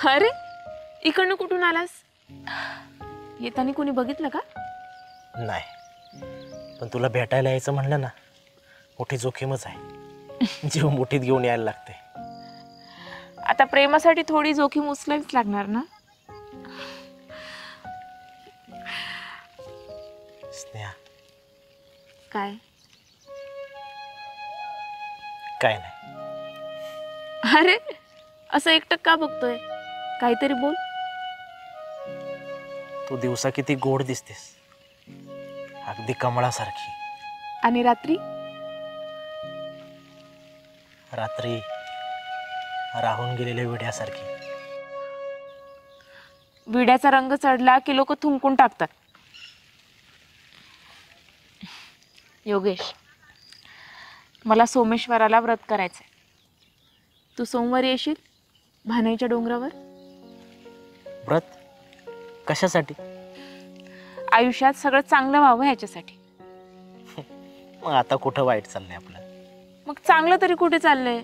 अरे इकडनं कुठून आलास? येताना कोणी बघितलं का? नाही, पण तुला भेटायला यायचं म्हणलं ना, मोठी जोखीमच आहे. जीव मुठीत घेऊन यायला लागते. आता प्रेमासाठी थोडी जोखीम उचलावीच लागणार ना. स्नेहा, काय? काय नाही. अरे असं एकटक का बघतोय? काहीतरी बोल. तू दिवसा किती गोड दिसतेस, अगदी कमळासारखी. आणि रात्री? रात्री राहून गेलेल्या विड्यासारखी. विड्याचा रंग चढला की लोक थुंकून टाकतात. योगेश, मला सोमेश्वराला व्रत करायचंय. तू सोमवारी येशील भानाईच्या डोंगरावर? व्रत कशासाठी? आयुष्यात सगळं चांगलं व्हावं ह्याच्यासाठी. मग आता कुठं वाईट चाललंय आपलं? मग चांगलं तरी कुठे चाललंय?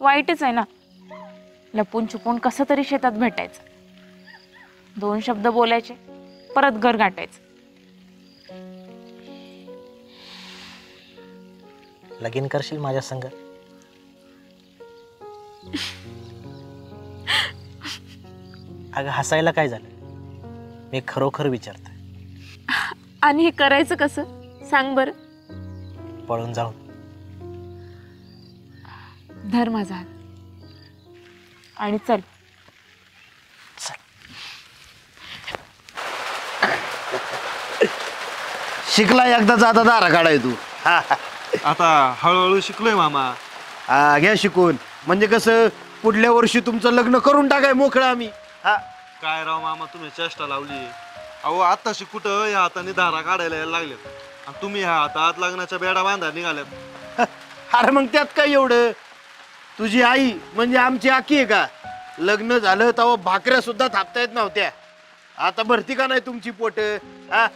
वाईटच आहे ना. लपून छुपून कसं तरी शेतात भेटायचं, 2 शब्द बोलायचे, परत घर गाठायचं. लगीन करशील माझ्या संग? अगं हसायला काय झालं? मी खरोखर विचारतोय. आणि हे करायचं कसं सांग बरं? पळून जाऊन. धर माझा हात आणि चल. शिकला एकदाच आता दारा काढाय तू. आता हळूहळू शिकलोय मामा. हा घ्या शिकून. म्हणजे कसं पुढल्या वर्षी तुमचं लग्न करून टाकाय मोकळं आम्ही. हा काय राव मामा, तुम्ही चेष्टा लावली. अहो आत्ताशी कुठं या हाताने धारा काढायला यायला लागलेत आणि तुम्ही ह्या हातात लग्नाच्या बेडा बांधा निघाल्यात. अरे मग त्यात काय एवढं? तुझी आई म्हणजे आमची आकी आहे का? लग्न झालं तेव्हा भाकऱ्या सुद्धा थापता येत नव्हत्या. आता भरती का नाही तुमची पोट? हा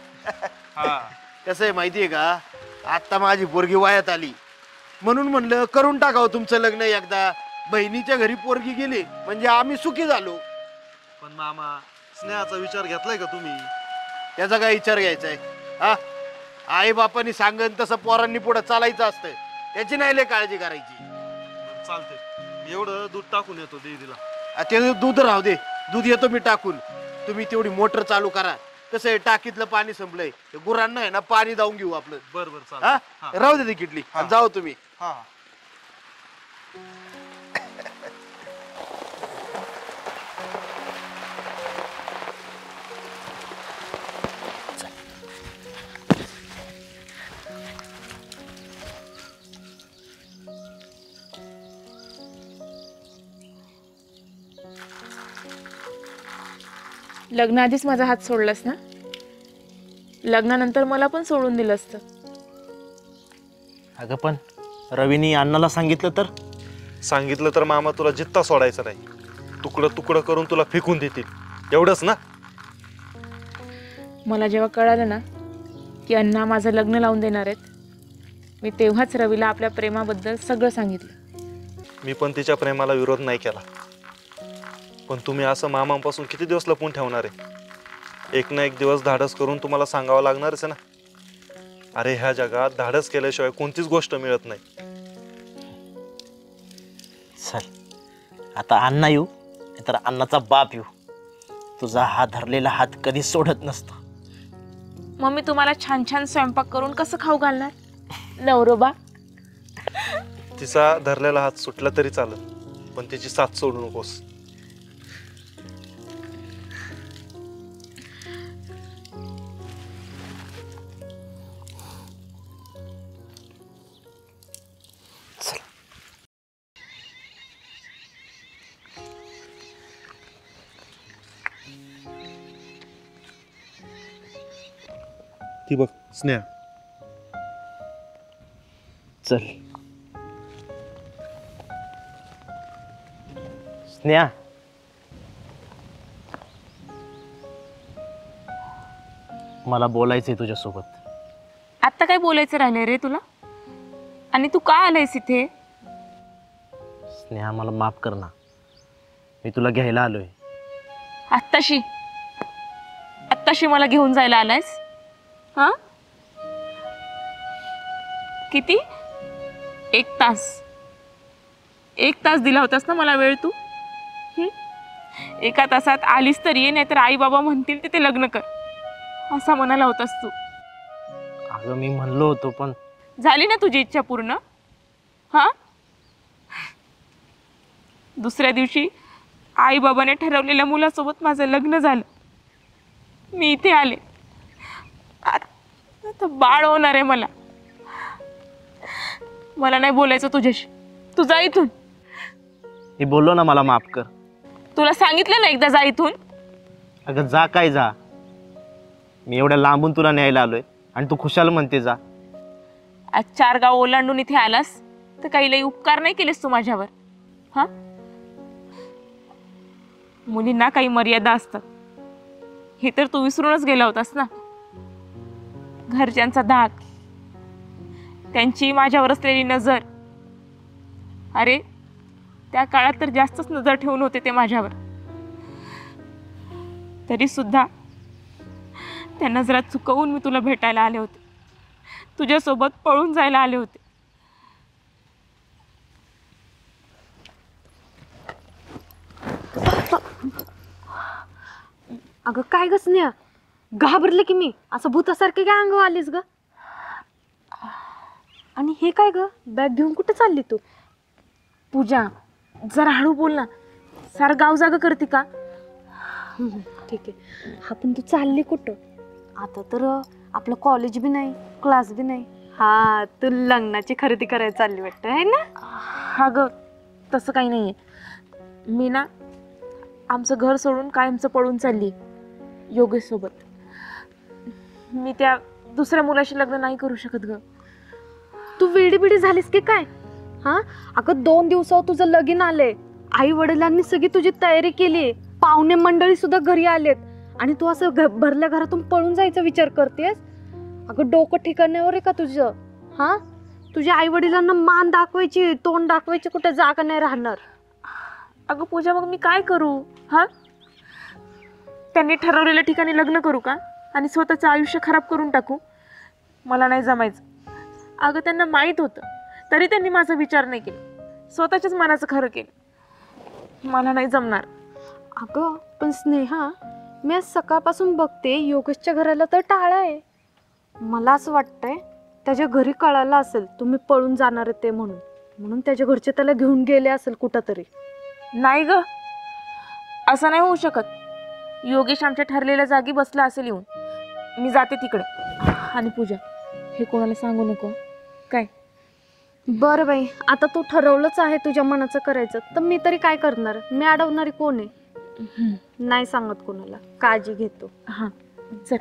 हा कसं आहे माहितीये का, आता माझी पोरगी वयात आली म्हणून म्हणलं करून टाकावं तुमचं लग्न एकदा. बहिणीच्या घरी पोरगी गेली म्हणजे आम्ही सुखी झालो. पण मामा, स्नेहाचा विचार घेतलाय का तुम्ही? याचा काय विचार घ्यायचा आहे? हा आई बापानी सांगन तसं पोरांनी पुढे चालायचं असतं, त्याची नाही लय काळजी करायची. चालते, एवढं दूध टाकून येतो दीदीला. ते दूध राहू दे, दूध येतो मी टाकून. तुम्ही तेवढी मोटर चालू करा. कसं आहे टाकीतलं पाणी संपलंय, गुरांना आहे ना पाणी जाऊन घेऊ आपलं. बर बर हा चालतं. राहू दे ती किटली आणि जाओ तुम्ही. हा लग्नाआधीच माझा हात सोडलास ना, लग्नानंतर मला पण सोडून दिलं असतं. अगं पण रवीनी अण्णाला सांगितलं तर? सांगितलं तर मामा तुला जित्ता सोडायचं नाही, तुकडं तुकडं करून तुला फेकून देतील. एवढंच ना? मला जेव्हा कळालं ना की अण्णा माझं लग्न लावून देणार आहेत, मी तेव्हाच रवीला आपल्या प्रेमाबद्दल सगळं सांगितलं. मी पण तिच्या प्रेमाला विरोध नाही केला, पण तुम्ही असं मामांपासून किती दिवस लपून ठेवणार आहे? एक ना एक दिवस धाडस करून तुम्हाला सांगावं लागणारच आहे ना. अरे ह्या जगात धाडस केल्याशिवाय कोणतीच गोष्ट मिळत नाही. चल आता अण्णा येऊ तर अण्णाचा बाप येऊ, तुझा हात धरलेला हात कधी सोडत नसतो. मम्मी तुम्हाला छान छान स्वयंपाक करून कसं खाऊ घालणार नवरोबा? तिचा धरलेला हात सुटला तरी चालत, पण तिची साथ सोडू नकोस. ती बघ स्नेहा. चल स्नेहा, मला बोलायचंय तुझ्यासोबत. आता काय बोलायचं राहिलंय रे तुला? आणि तू का आलायस इथे? स्नेहा मला माफ कर ना, मी तुला घ्यायला आलोय. आत्ताशी मला घेऊन जायला आलायस? हा? किती? 1 तास. 1 तास दिला होतास ना मला वेळ तू? 1 तासात आलीस तर ये, नाहीतर आई बाबा म्हणतील तिथे लग्न कर, असा म्हणाला होतास तू. अगं मी म्हणलो होतो, पण झाली ना तुझी इच्छा पूर्ण? हा? दुसऱ्या दिवशी आई बाबाने ठरवलेल्या मुलासोबत माझं लग्न झालं. मी इथे आले. आता बाळ होणार आहे मला. मला नाही बोलायचं तुझ्याशी. तू जा इथून. मी बोललो ना, मला माफ कर. तुला सांगितलं ना एकदा, जा इथून. अगं जा काय जा. मी एवढ्या लांबून तुला न्यायला आलोय आणि तू खुशाल म्हणते जा. आज 4 गाव ओलांडून इथे आलास तर काही लई उपकार नाही केलेस तू माझ्यावर. हा? मुलींना काही मर्यादा असतात हे तर तू विसरूनच गेला होतास ना. घरच्यांचा धाक, त्यांची माझ्यावर असलेली नजर. अरे त्या काळात तर जास्तच नजर ठेवून होते ते माझ्यावर. तरी सुद्धा त्या नजरात चुकवून मी तुला भेटायला आले होते. तुझ्यासोबत पळून जायला आले होते. अगं काय ग स्नेहा, घाबरले की मी. असं भूतासारखे काय अंगावर आलीस ग? आणि हे काय ग, बॅग घेऊन कुठे चालली तू? पूजा जरा हळू बोल ना, सार गाव जागा करते का? ठीक आहे. हा पण तू चालली कुठं? आता तर आपलं कॉलेज बी नाही, क्लास बी नाही. हा, तू लग्नाची खरेदी करायला चालली वाटतं आहे ना? हा ग, तसं काही नाहीये. मी ना आमचं घर सोडून कायमचं पळून चालली योगेश सोबत. मी त्या दुसऱ्या मुलाशी लग्न नाही करू शकत ग. तू वेडी बिडी झालीस की काय? हा अगं 2 दिवसावर तुझं लगीन आलंय. आई वडिलांनी सगळी तुझी तयारी केली, पाहुणे मंडळी सुद्धा घरी आलेत, आणि तू असं भरल्या घरातून पळून जायचा विचार करतेस? अगं डोकं ठिकाण्यावर आहे का तुझं? हा, तुझ्या आई वडिलांना मान दाखवायची, तोंड दाखवायची कुठे जागा नाही राहणार. अगं पूजा, मग मी काय करू? हा, त्यांनी ठरवलेल्या ठिकाणी लग्न करू का आणि स्वतःचं आयुष्य खराब करून टाकू? मला नाही जमायचं. अगं त्यांना माहीत होतं तरी त्यांनी माझा विचार नाही केला, स्वतःच्याच मनाचं खरं केलं. मला नाही जमणार. अगं पण स्नेहा, मी आज सकाळपासून बघते योगेशच्या घराला तर टाळा आहे. मला असं वाटतंय त्याच्या घरी कळालं असेल तुम्ही पळून जाणार आहे ते, म्हणून त्याच्या घरचे त्याला घेऊन गेले असेल कुठं तरी. नाही ग, असं नाही होऊ शकत. योगेश आमच्या ठरलेल्या जागी बसला असेल येऊन. मी जाते तिकडे. आणि पूजा, हे कोणाला सांगू नको काय? बरं बाई, आता तू ठरवलंच आहे तुझ्या मनाचं करायचं, तर मी तरी काय करणार? मी अडवणारी कोण आहे? नाही सांगत कोणाला. काळजी घेतो. हां चल.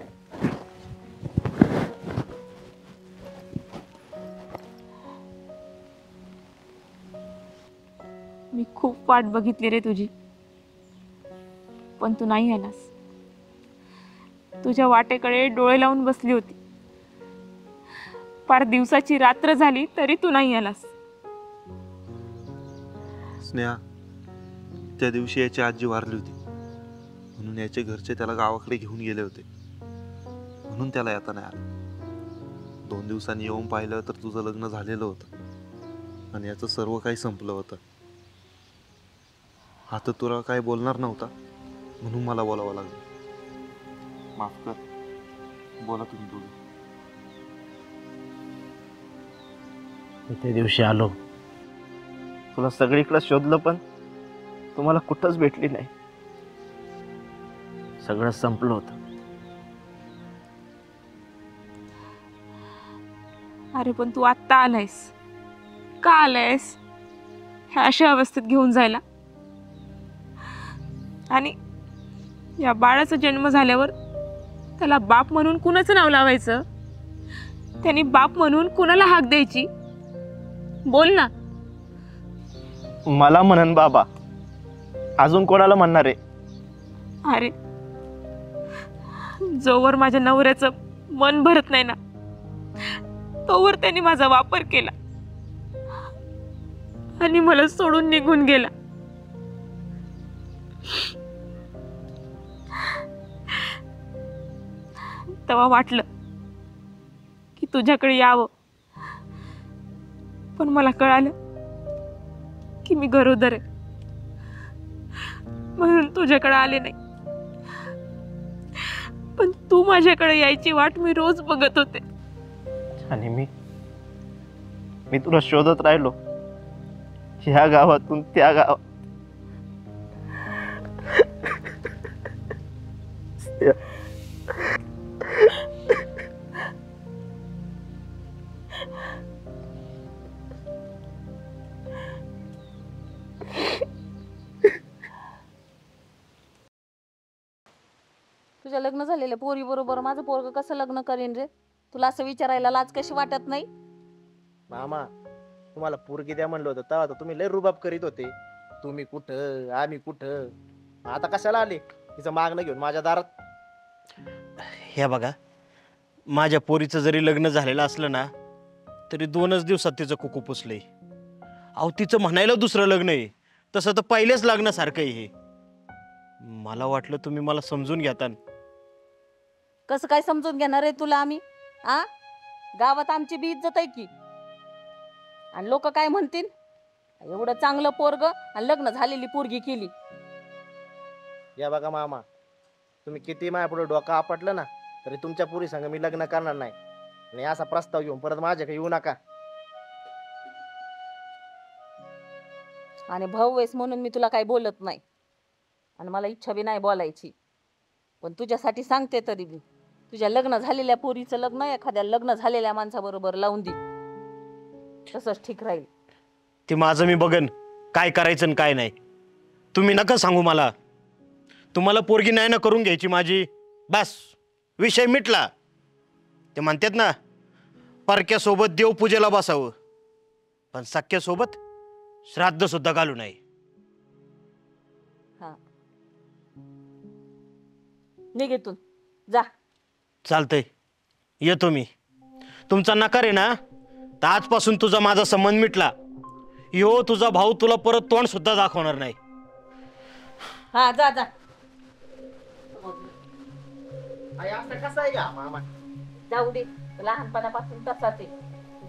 मी खूप वाट बघितली रे तुझी, पण तू नाही आलास. तुझ्या वाटेकडे डोळे लावून बसली होती. पार दिवसाची रात्र झाली तरी तू नाही आलास. स्नेहा, त्या दिवशी याची आजी वारली होती, म्हणून याचे घरचे त्याला गावाकडे घेऊन गेले होते, म्हणून त्याला येता नाही आलं. 2 दिवसांनी येऊन पाहिलं तर तुझं लग्न झालेलं होतं आणि याचं सर्व काही संपलं होतं. आता तुला काय बोलणार नव्हता, म्हणून मला बोलावं लागलं. माफ कर. बोला तुम्ही दोघे. मी त्या दिवशी आलो, तुला सगळीकडे शोधलं, पण तुम्हाला कुठंच भेटली नाही. सगळं संपलं होतं. अरे पण तू आत्ता आलायस का? आलायस ह्या अशा अवस्थेत घेऊन जायला? आणि या बाळाचा जन्म झाल्यावर त्याला बाप म्हणून कुणाचं नाव लावायचं? त्यांनी बाप म्हणून कुणाला हाक द्यायची? बोल ना. मला म्हणन बाबा, अजून कोणाला म्हणणार आहे? अरे जोवर माझ्या नवऱ्याचं मन भरत नाही ना, तोवर त्यांनी माझा वापर केला आणि मला सोडून निघून गेला. तेव्हा वाटलं की तुझ्याकडे यावं, पण मला कळालं की मी गरोदर आहे, म्हणून तुझ्याकडे आले नाही. पण तू माझ्याकडे यायची वाट मी रोज बघत होते. आणि मी तुला शोधत राहिलो, ह्या गावातून त्या गावात. तुझ्या लग्न झालेल्या पोरी बरोबर माझं पोरग कसं लग्न करीन रे? तुला असं विचारायला लाज कशी वाटत नाही? मामा, तुम्हाला पोरगी द्या म्हणलं होतं तेव्हा तर तुम्ही लय रुबाब करीत होते. तुम्ही कुठं, आम्ही कुठं. आता कशाला आले तिचं मागणं घेऊन माझ्या दारात? हे बघा, माझ्या पोरीचं जरी लग्न झालेलं असलं ना, तरी 2च दिवसात तिचं कुकू पुसलंय. अहो, तिचं म्हणायला दुसरं लग्न आहे, तसं तर पहिलेच लग्नासारखं आहे हे. मला वाटलं तुम्ही मला समजून घेता. कसं काय समजून घेणार आहे तुला आम्ही? आ गावात आमची बी इज्जत आहे की, आणि लोक काय म्हणतील? एवढं चांगलं पोरग आणि लग्न झालेली पोरगी केली. या बघा मामा, तुम्ही किती माझ्या पुढे डोकं आपटलं ना, तरी तुमच्या पुरी संग मी लग्न करणार नाही. आणि असा प्रस्ताव घेऊन परत माझ्याकडे येऊ नका. आणि भाऊ आहेस म्हणून मी तुला काही बोलत नाही, आणि मला इच्छा बी नाही बोलायची. पण तुझ्यासाठी सांगते तरी बी, तुझ्या लग्न झालेल्या पोरीचं लग्न एखाद्या लग्न झालेल्या माणसाबरोबर लावून दे, तसंच ठीक राहील. ते माझं मी बघन काय करायचं आणि काय नाही. तुम्ही नका सांगू मला. तुम्हाला पोरगी नाही ना करून घ्यायची माझी, बस विषय मिटला. ते म्हणतात ना, परक्यासोबत देवपूजेला बसावं, पण सख्यासोबत श्राद्ध सुद्धा घालू नये. हा, निघेतून जा. चालतंय, येतो मी. तुमचा नकार आहे ना, तर आजपासून तुझा माझा संबंध मिटला. यो तुझा भाऊ तुला परत तोंड सुद्धा दाखवणार नाही. हा, जा जा. कसं आहे का मामा? जाऊ दे, लहानपणापासून तसाच आहे.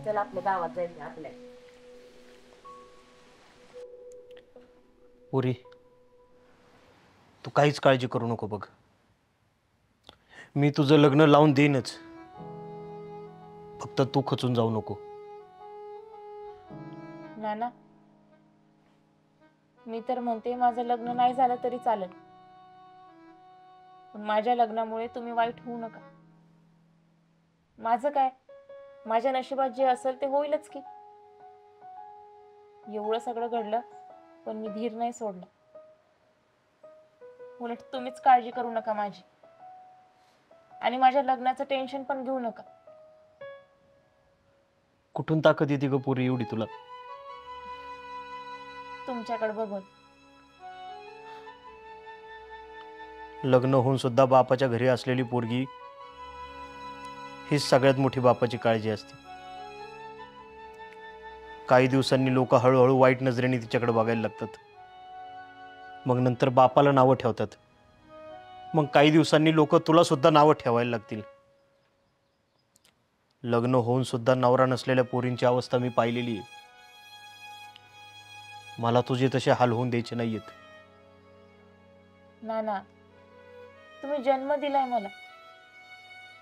चल आपल्या गावात जायचं आपल्या. पुरी, तू काहीच काळजी करू नको बघ. मी तुझं लग्न लावून देईनच, फक्त तू खचून जाऊ नको. नाना, मी तर म्हणते माझं लग्न नाही झालं तरी चालेल, पण माझ्या लग्नामुळे तुम्ही वाईट होऊ नका. माझं काय, माझ्या नशिबात जे असेल ते होईलच की. एवढं सगळं घडलं पण मी धीर नाही सोडला. उलट तुम्हीच काळजी करू नका माझी, आणि माझ्या लग्नाचं टेन्शन पण घेऊ नका. कुठून ताकद येते ग पुरी एवढी तुला? तुमच्याकडे बघून. लग्न होऊन सुद्धा बापाच्या घरी असलेली पोरगी ही सगळ्यात मोठी बापाची काळजी असते. काही दिवसांनी लोक हळूहळू वाईट नजरेने तिच्याकडे बघायला लागतात. मग नंतर बापाला नावं ठेवतात. मग काही दिवसांनी लोक तुला सुद्धा नावं ठेवायला लागतील. लग्न होऊन सुद्धा नवरा नसलेल्या पोरींची अवस्था मी पाहिलेली आहे. मला तुझे तसे हाल होऊन द्यायचे नाहीयेत. नाना, तुम्ही जन्म दिलाय मला,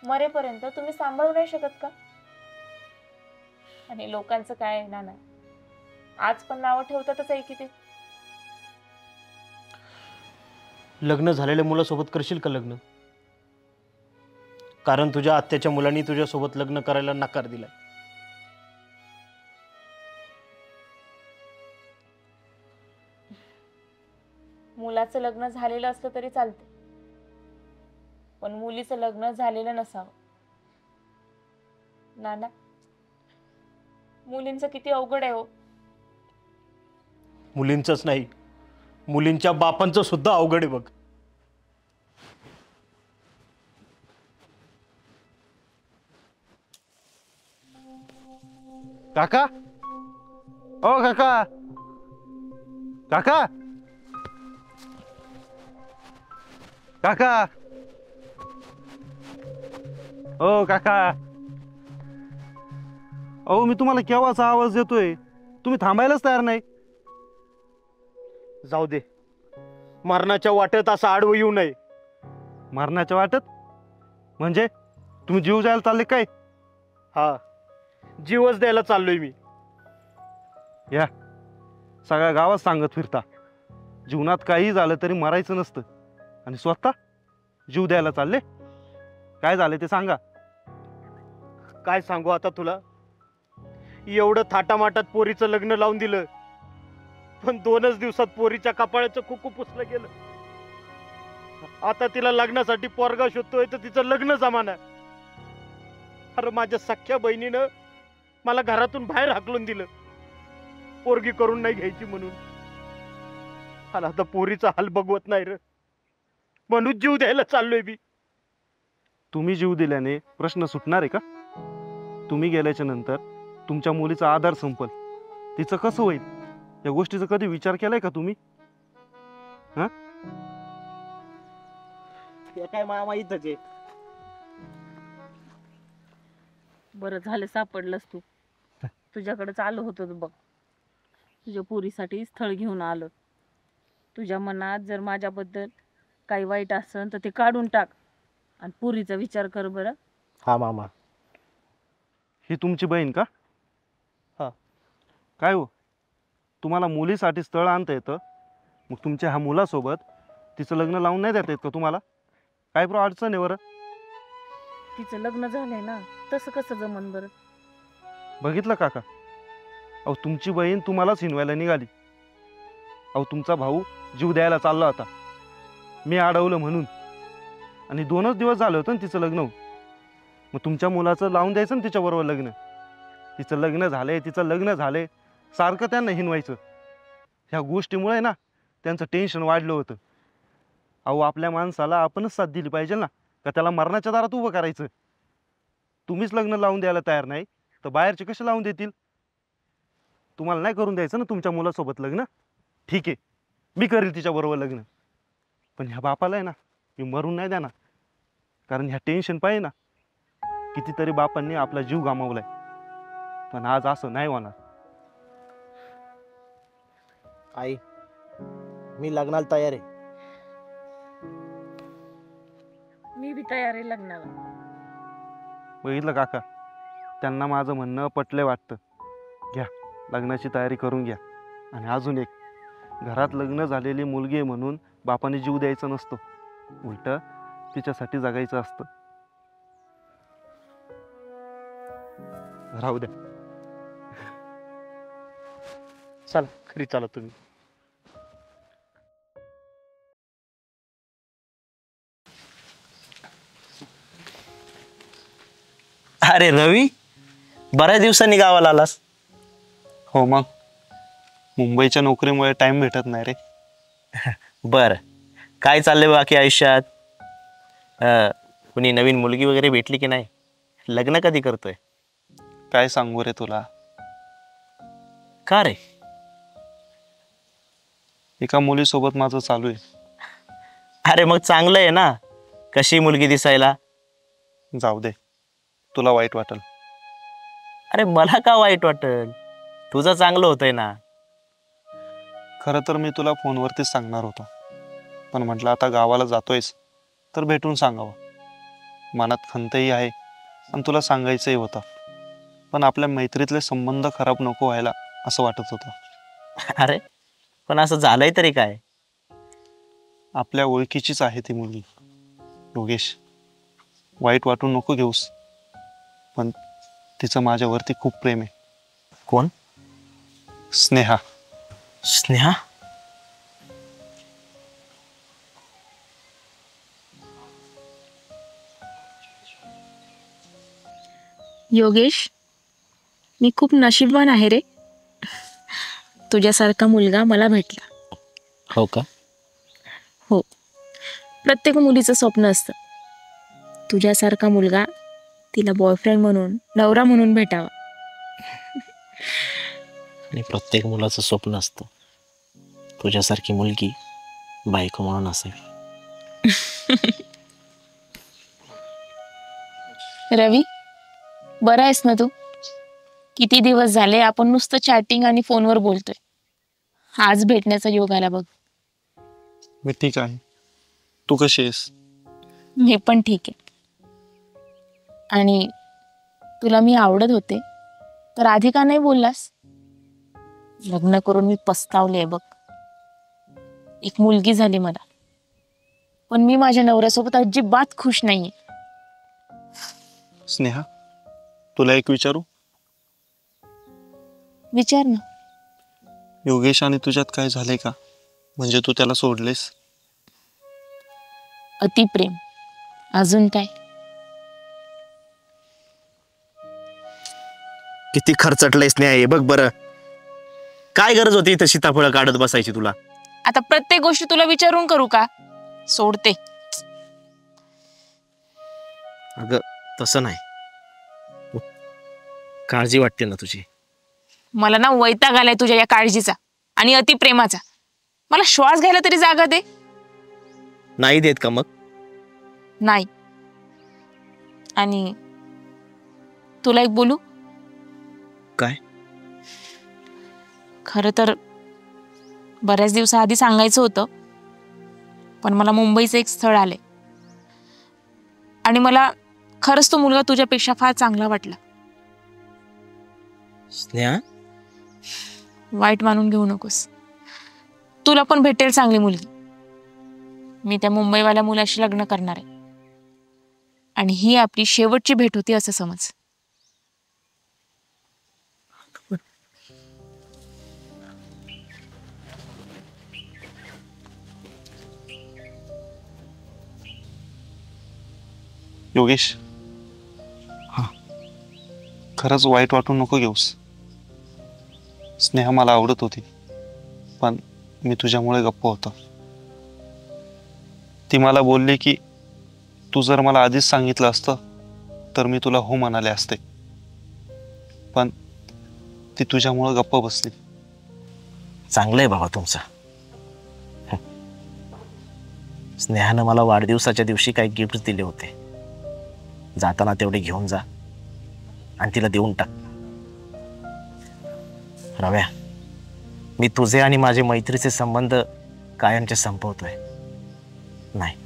मरेपर्यंत तुम्ही सांभाळू नाही शकत का? आणि लोकांचं काय आहे नाना, आज पण नावं ठेवतातच आहे की ते. लग्न झालेल्या मुलासोबत करशील का लग्न? कारण तुझ्या आत्याच्या मुलांनी तुझ्यासोबत लग्न करायला नकार दिलाय. मुलाचं लग्न झालेलं असलं तरी चालतं, पण मुलीचं लग्न झालेलं नसावं. नाना, मुलींचं किती अवघड आहे हो. मुलींचंच नाही, मुलींच्या बापांचं सुद्धा अवघड आहे बघ. काका, ओ काका, काका, काका, ओ काका, अहो मी तुम्हाला केव्हाचा आवाज देतोय, तुम्ही थांबायलाच तयार नाही. जाऊ दे, मरणाच्या वाटेत असं आडवं येऊ नये. मरणाच्या वाटत म्हणजे तुम्ही जीव जायला चालले काय? हा, जीवच द्यायला चाललोय मी. या सगळ्या गावात सांगत फिरता जीवनात काही झालं तरी मरायचं नसतं, आणि स्वतः जीव द्यायला चालले. काय झाले ते सांगा. काय सांगू आता तुला, एवढं थाटामाटात पोरीचं लग्न लावून दिलं, पण 2च दिवसात पोरीच्या कपाळाचं कुकू पुसलं गेलं. आता तिला लग्नासाठी पोरगा शोधतोय तर तिचं लग्न जमाना. अरे माझ्या सख्ख्या बहिणीनं मला घरातून बाहेर हाकलून दिलं, पोरगी करून नाही घ्यायची म्हणून. मला आता पोरीचा हाल बघवत नाही रे, म्हणून जीव द्यायला चाललोय मी. तुम्ही जीव दिल्याने प्रश्न सुटणार आहे का? तुम्ही गेल्याच्या नंतर तुमच्या मुलीचा आधार संपल, तिचं कसं होईल या गोष्टीचा कधी विचार केलाय का तुम्ही? हे काय मामा इथंच आहे. बरं झालं सापडलंस तू. तुझ्याकडेच आलो होतो बघ, तुझ्या पोरीसाठी स्थळ घेऊन आलो. तुझ्या मनात जर माझ्याबद्दल काही वाईट असेल तर ते काढून टाक आणि पोरीचा विचार कर बरं. हा मामा. ही तुमची बहीण का? हा. काय हो, तुम्हाला मुलीसाठी स्थळ आणता येतं, मग तुमच्या ह्या मुलासोबत तिचं लग्न लावून नाही देता येत का तुम्हाला? काय अडचण आहे बरं? तिचं लग्न झालंय ना, तसं कसं जमन बरं? बघितलं काका, अहो तुमची बहीण तुम्हालाच हिनवायला निघाली. अहो तुमचा भाऊ जीव द्यायला चालला होता, मी अडवलं म्हणून, आणि 2च दिवस झालं होतं ना तिचं लग्न होऊन. मग तुमच्या मुलाचं लावून द्यायचं ना तिच्याबरोबर लग्न. तिचं लग्न झालंय, तिचं लग्न झालंय, सारखं त्यांना हिनवायचं. ह्या गोष्टीमुळे ना त्यांचं टेन्शन वाढलं होतं. अहो आपल्या माणसाला आपणच साथ दिली पाहिजे ना, का त्याला मरणाच्या दारात उभं करायचं? तुम्हीच लग्न लावून द्यायला तयार नाही तर बाहेरचे कसे लावून देतील? तुम्हाला नाही करून द्यायचं ना तुमच्या मुलासोबत लग्न? ठीक आहे, मी करेल तिच्याबरोबर लग्न, पण ह्या बापाला आहे ना मी मरून नाही देणार. कारण ह्या टेन्शन पाहिजे ना, कितीतरी बापांनी आपला जीव गमावलाय, पण आज असं नाही होणार. आई, मी लग्नाला तयार आहे. मी बी तयार आहे लग्नाला. बघितलं काका, त्यांना माझं म्हणणं पटलंय वाटतं. घ्या, लग्नाची तयारी करून घ्या. आणि अजून एक, घरात लग्न झालेली मुलगी आहे म्हणून बापाने जीव द्यायचा नसतो, उलट तिच्यासाठी जगायचं असतं. राहू द्या. चला घरी चला तुम्ही. अरे रवी, बऱ्याच दिवसांनी गावाला आलास. हो मग, मुंबईच्या नोकरीमुळे टाइम भेटत नाही रे. बर, काय चाललंय बाकी आयुष्यात? कुणी नवीन मुलगी वगैरे भेटली की नाही? लग्न कधी करतोय? काय सांगू रे तुला, का रे? एका मुलीसोबत माझं चालू आहे. अरे मग चांगलं आहे ना. कशी मुलगी दिसायला? जाऊ दे, तुला वाईट वाटेल. अरे मला का वाईट वाटेल, तुझं चांगलं होतंय ना. खरं तर मी तुला फोनवरतीच सांगणार होतो, पण म्हटलं आता गावाला जातोयस तर भेटून सांगावं. मनात खंतही आहे आणि तुला सांगायचंही होतं, पण आपल्या मैत्रीतले संबंध खराब नको व्हायला असं वाटत होतं. अरे पण असं झालंय तरी काय? आपल्या ओळखीचीच आहे ती मुलगी. योगेश, वाईट वाटून नको घेऊस, पण तिचं माझ्यावरती खूप प्रेम आहे. कोण? स्नेहा. स्नेहा? योगेश, मी खूप नशीबवान आहे रे, तुझ्यासारखा मुलगा मला भेटला. हो का? हो, प्रत्येक मुलीचं स्वप्न असतं तुझ्यासारखा मुलगा तिला बॉयफ्रेंड म्हणून, नवरा म्हणून भेटावा. आणि प्रत्येक मुलाचं स्वप्न असतं तुझ्यासारखी मुलगी बायको म्हणून असेल. रवी, बरा आहेस ना तू? किती दिवस झाले आपण नुसतं चॅटिंग आणि फोनवर बोलतोय. आज भेटण्याचा योग आला बघ. मी ठीक आहे. तू कशी आहेस? मी पण ठीक आहे. आणि तुला मी आवडत होते तर आधी का नाही बोललास? लग्न करून मी पस्तावले बघ. एक मुलगी झाली मला, पण मी माझ्या नवऱ्यासोबत अजिबात खुश नाहीये. स्नेहा, तुला एक विचारू? विचार ना. योगेश आणि तुझ्यात काय झालंय का? म्हणजे तू त्याला सोडलेस? अतिप्रेम, अजून काय? किती खर्चटलंयस नाही बघ बरं. काय गरज होती इथं सीताफळ काढत बसायची तुला? आता प्रत्येक गोष्टी तुला विचारून करू का? सोडते. अगं तसं नाही, काळजी वाटते ना तुझी. मला ना वैताग आलाय तुझ्या या काळजीचा आणि अतिप्रेमाचा. मला श्वास घ्यायला तरी जागा दे. नाही देत का मग? नाही. आणि तुला एक बोलू? काय? खरं तर बऱ्याच दिवसाआधी सांगायचं होतं, पण मला मुंबईचं एक स्थळ आलंय आणि मला खरंच तो मुलगा तुझ्यापेक्षा फार चांगला वाटला. स्नेहा, वाईट मानून घेऊ नकोस. तुला पण भेटेल चांगली मुलगी. मी त्या मुंबईवाल्या मुलाशी लग्न करणार आहे आणि ही आपली शेवटची भेट होती असं समज. योगेश, हा, खरंच वाईट वाटू नको घेऊस. स्नेहा मला आवडत होती, पण मी तुझ्यामुळे गप्प होतो. ती मला बोलली की तू जर मला आधीच सांगितलं असतं तर मी तुला हो म्हणाले असते, पण ती तुझ्यामुळे गप्प बसली. चांगलं आहे बाबा तुमचं. स्नेहानं मला वाढदिवसाच्या दिवशी काही गिफ्ट दिले होते. जाताना तेवढे घेऊन जा आणि तिला देऊन टाक. रव्या, मी तुझे आणि माझे मैत्रीचे संबंध कायमचे संपवतोय नाही.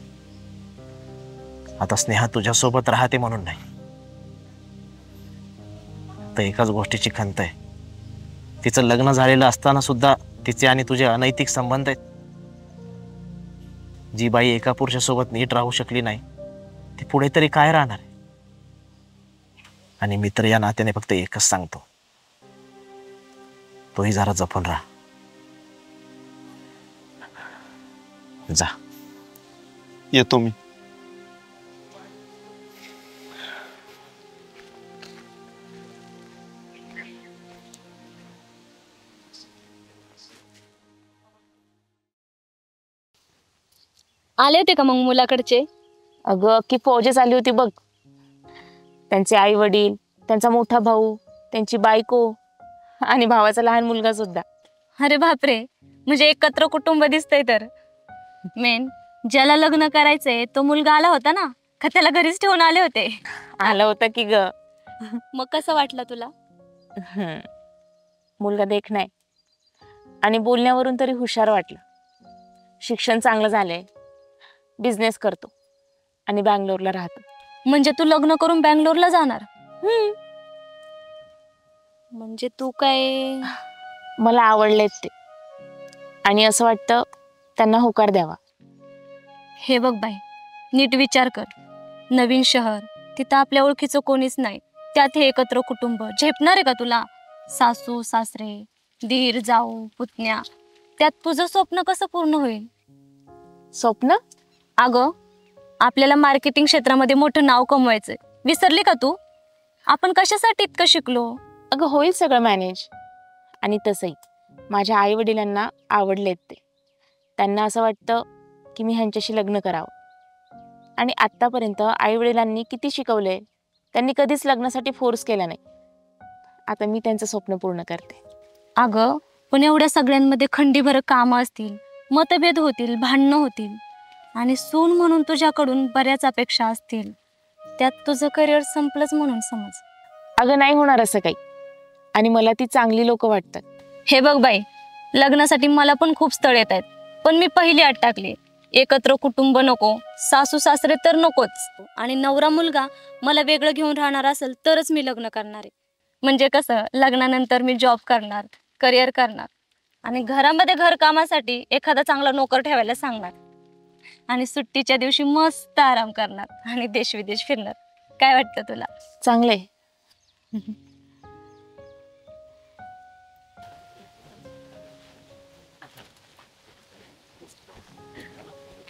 आता स्नेहा तुझ्यासोबत राहते म्हणून नाही, तर एकाच गोष्टीची खंत आहे. तिचं लग्न झालेलं असताना सुद्धा तिचे आणि तुझे अनैतिक संबंध आहेत. जी बाई एका पुरुषासोबत नीट राहू शकली नाही ती पुढे तरी काय राहणार आहे? आणि मित्र या नात्याने फक्त एकच सांगतो, तोही जरा जपून राहा. जा. येतो मी. आले होते का मग मुलाकडचे? अगं अख्खी फौजच आली होती बघ. त्यांचे आई वडील, त्यांचा मोठा भाऊ, त्यांची बायको आणि भावाचा लहान मुलगा सुद्धा. अरे बापरे, म्हणजे एकत्र कुटुंब दिसतंय. तर मेन ज्याला लग्न करायचंय तो मुलगा आला होता ना, का त्याला घरीच ठेवून आले होते? आला होता की ग. मग कसं वाटलं तुला? मुलगा देखणा आहे आणि बोलण्यावरून तरी हुशार वाटलं. शिक्षण चांगलं झालंय, बिझनेस करतो आणि बँगलोरला राहतो. म्हणजे तू लग्न करून बँगलोरला जाणार? म्हणजे तू काय? मला आवडलेत ते आणि असं वाटतं त्यांना होकार द्यावा. हे बघ बाई, नीट विचार कर. नवीन शहर, तिथं आपल्या ओळखीचं कोणीच नाही, त्यात हे एकत्र कुटुंब झेपणार आहे का तुला? सासू सासरे, दीर जाऊ पुतण्या, त्यात तुझं स्वप्न कसं पूर्ण होईल? स्वप्न? अगं, आपल्याला मार्केटिंग क्षेत्रामध्ये मोठं नाव कमवायचंय, विसरली का तू? आपण कशासाठी इतकं शिकलो? अगं होईल सगळं मॅनेज. आणि तसंही माझ्या आई वडिलांना आवडलेत ते. त्यांना असं वाटतं की मी ह्यांच्याशी लग्न करावं. आणि आत्तापर्यंत आई वडिलांनी किती शिकवलंय, त्यांनी कधीच लग्नासाठी फोर्स केला नाही. आता मी त्यांचं स्वप्न पूर्ण करते. अगं, पण एवढ्या सगळ्यांमध्ये खंडीभर कामं असतील, मतभेद होतील, भांडणं होतील आणि सून म्हणून तुझ्याकडून बऱ्याच अपेक्षा असतील. त्यात तुझं करिअर संपलंच म्हणून समज. अगं नाही होणार असं काही, आणि मला ती चांगली लोक वाटतात. हे बघ बाई, लग्नासाठी मला पण खूप स्थळ येत आहेत, पण मी पहिली अट टाकली, एकत्र कुटुंब नको, सासू सासरे तर नकोच, आणि नवरा मुलगा मला वेगळं घेऊन राहणार असेल तरच मी लग्न करणार आहे. म्हणजे कसं, लग्नानंतर मी जॉब करणार, करिअर करणार, आणि घरामध्ये घरकामासाठी एखादा चांगला नोकर ठेवायला सांगणार, आणि सुट्टीच्या दिवशी मस्त आराम करणार आणि देश विदेश फिरणार. काय वाटतं तुला? चांगलंय.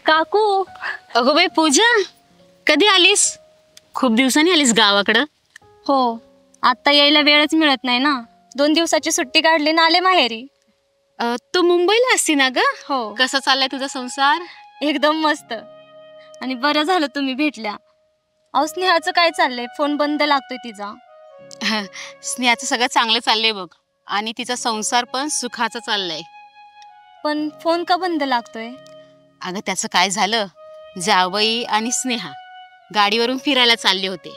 काकू. अगं बाई पूजा, कधी आलीस? खूप दिवसांनी आलीस गावाकडं? हो, आता यायला वेळच मिळत नाही ना. 2 दिवसाची सुट्टी काढली ना आले माहेरी. तू मुंबईला असती ना ग? हो. कसा चाललाय तुझा संसार? एकदम मस्त. आणि बरं झालं तुम्ही भेटल्या. अहो स्नेहाचं काय चाललंय? फोन बंद लागतोय तिचा. स्नेहाचं सगळं चांगलं चाललंय बघ, आणि तिचा संसार पण सुखाचा चाललाय. पण फोन का बंद लागतोय? अगं त्याचं काय झालं, जावई आणि स्नेहा गाडीवरून फिरायला चालले होते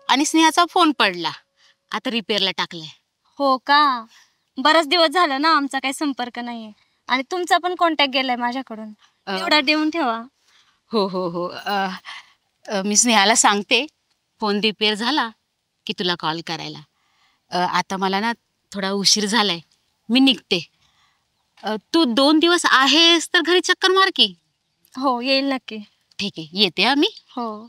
आणि स्नेहाचा फोन पडला, आता रिपेअरला टाकलाय. हो का? बराच दिवस झाला ना आमचा काही संपर्क नाहीये, आणि तुमचा पण कॉन्टॅक्ट गेलाय माझ्याकडून. एवढा देऊन ठेवा. हो हो हो. मी स्नेहाला सांगते फोन रिपेअर झाला की तुला कॉल करायला. आता मला ना थोडा उशीर झालाय, मी निघते. तू 2 दिवस आहेस तर घरी चक्कर मार की. हो येईल नक्की. ठीक आहे, येते आम्ही. हो.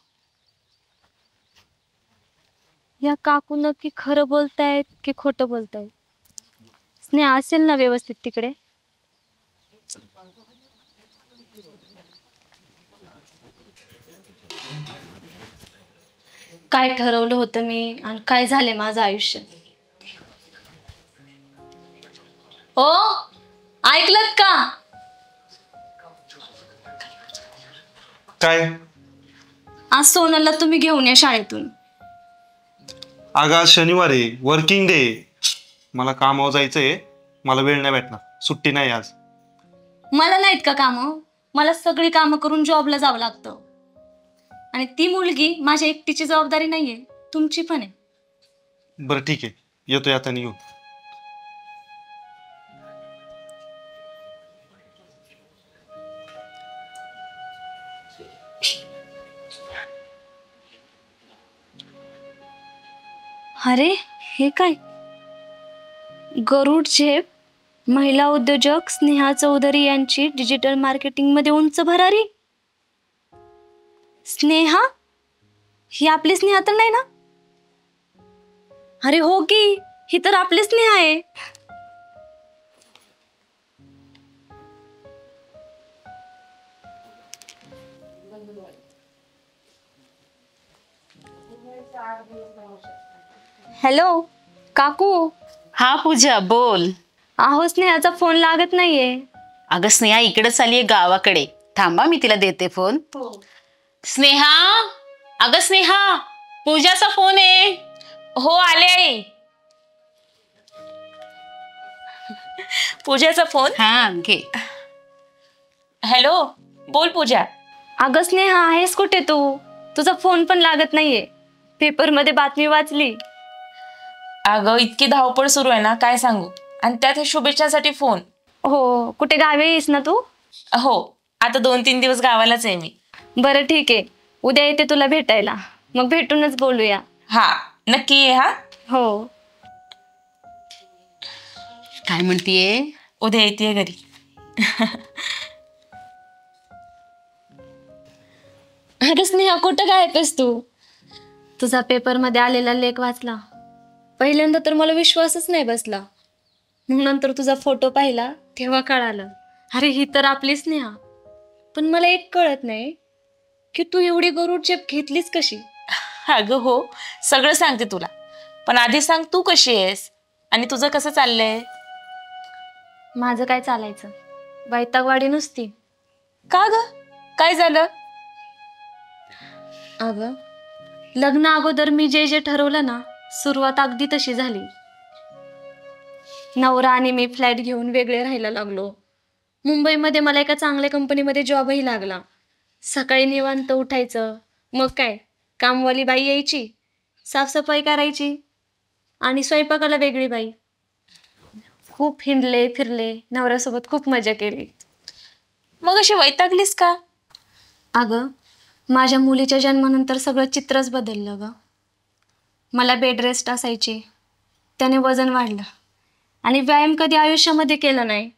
या काकू नक्की खरं बोलतायत की खोटं बोलतायत? स्नेहा असेल ना व्यवस्थित तिकडे? काय ठरवलं होतं मी आणि काय झाले माझं आयुष्य? हो, ऐकलत का? काय? आज सोनलला तुम्ही घेऊन या शाळेतून. अगं आज शनिवार आहे, वर्किंग डे. मला कामावर जायचंय, मला वेळ नाही भेटणार, सुट्टी नाही आज. मला नाहीत का कामं? मला सगळी कामं करून जॉबला जावं लागतं, आणि ती मुलगी माझ्या एकटीची जबाबदारी नाहीये, तुमची पण आहे. बरं ठीक आहे, येतोय आता निघून. अरे हे काय? गरुड झेप, महिला उद्योजक स्नेहा चौधरी यांची डिजिटल मार्केटिंग मध्ये उंच भरारी. स्नेहा? ही आपली स्नेहा तर नाही ना? अरे हो की, ही तर आपली स्नेहा आहे. हॅलो काकू. हा पूजा, बोल. अहो स्नेहाचा फोन लागत नाहीये. अगं स्नेहा इकडेच आलीये गावाकडे, थांबा मी तिला देते फोन. स्नेहा, अगं स्नेहा, पूजाचा फोन आहे. हो आले आई. पूजाचा फोन. हा घे. हॅलो, बोल पूजा. अगं स्नेहा आहेस कुठे तू? तुझा फोन पण लागत नाहीये. पेपर मध्ये बातमी वाचली. अगं इतकी धावपळ सुरू आहे ना, काय सांगू, आणि त्यात शुभेच्छासाठी फोन. हो, कुठे गावी येईस ना तू? हो, आता 2-3 दिवस गावालाच आहे मी. बरं ठीक आहे, उद्या येते तुला भेटायला, मग भेटूनच बोलूया. हा नक्की ये. हा हो. काय म्हणतीये? उद्या येते घरी. अरे स्नेहा कुठं गायबस तू? तुझा पेपर मध्ये आलेला लेख वाचला, पहिल्यांदा तर मला विश्वासच नाही बसला. मग नंतर तुझा फोटो पाहिला तेव्हा कळालं, अरे ही तर आपली स्नेहा. पण मला एक कळत नाही की तू एवढी गरुड झेप घेतलीच कशी? अगं हो, सगळं सांगते तुला, पण आधी सांग तू कशी आहेस आणि तुझं कसं चाललंय? माझं काय चालायचं, वैतागवाडी नुसती. का ग, काय झालं? अगं लग्न अगोदर मी जे जे ठरवलं ना, सुरुवात अगदी तशी झाली. नवरा आणि मी फ्लॅट घेऊन वेगळे राहायला लागलो. मुंबईमध्ये मला एका चांगल्या कंपनीमध्ये जॉबही लागला. सकाळी निवांत उठायचं, मग काय कामवाली बाई यायची, साफसफाई करायची आणि स्वयंपाकाला वेगळी बाई. खूप हिंडले फिरले, नवऱ्यासोबत खूप मजा केली. मग अशी वैतागलीस का? अगं, माझ्या मुलीच्या जन्मानंतर सगळं चित्रच बदललं ग. मला बेड रेस्ट असायची, त्याने वजन वाढलं आणि व्यायाम कधी आयुष्यामध्ये केला नाही,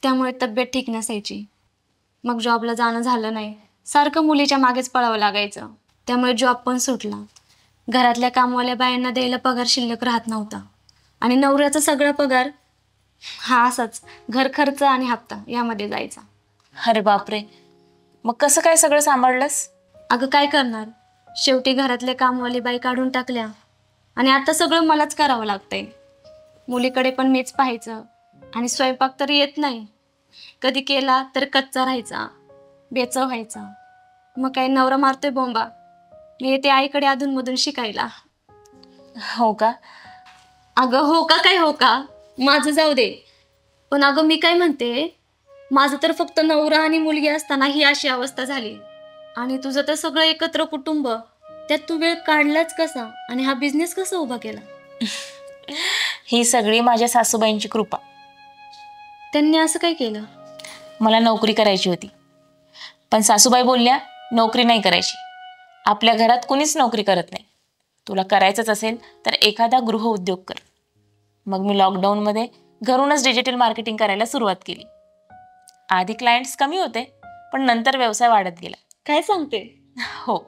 त्यामुळे तब्येत ठीक नसायची. मग जॉबला जाणं झालं नाही, सारखं मुलीच्या मागेच पळावं लागायचं, त्यामुळे जॉब पण सुटला. घरातल्या कामवाल्या बायांना द्यायला पगार शिल्लक राहत नव्हता आणि नवऱ्याचा सगळा पगार हा असाच घर खर्च आणि हप्ता यामध्ये जायचा. अरे बापरे, मग कसं काय सगळं सांभाळलंस? अगं काय करणार, शेवटी घरातले कामवाली बाई काढून टाकल्या आणि आता सगळं मलाच करावं लागतंय. मुलीकडे पण मीच पाहायचं आणि स्वयंपाक तर येत नाही, कधी केला तर कच्चा राहायचा, बेचव व्हायचा. मग काय नवरा मारतोय बोंबा, मी येते आईकडे अधूनमधून शिकायला. हो का? अगं हो का काय हो का, माझं जाऊ दे. पण अगं मी काय म्हणते, माझं तर फक्त नवरा आणि मुलगी असताना ही अशी अवस्था झाली आणि तुझं तर सगळं एकत्र कुटुंब, त्यात तू वेळ काढलाच कसा आणि हा बिझनेस कसा उभा केला? ही सगळी माझ्या सासूबाईंची कृपा. त्यांनी असं काय केलं? मला नोकरी करायची होती, पण सासूबाई बोलल्या नोकरी नाही करायची, आपल्या घरात कुणीच नोकरी करत नाही, तुला करायचंच असेल तर एखादा गृहउद्योग कर. मग मी लॉकडाऊनमध्ये घरूनच डिजिटल मार्केटिंग करायला सुरुवात केली. आधी क्लायंट्स कमी होते, पण नंतर व्यवसाय वाढत गेला. काय सांगते? हो,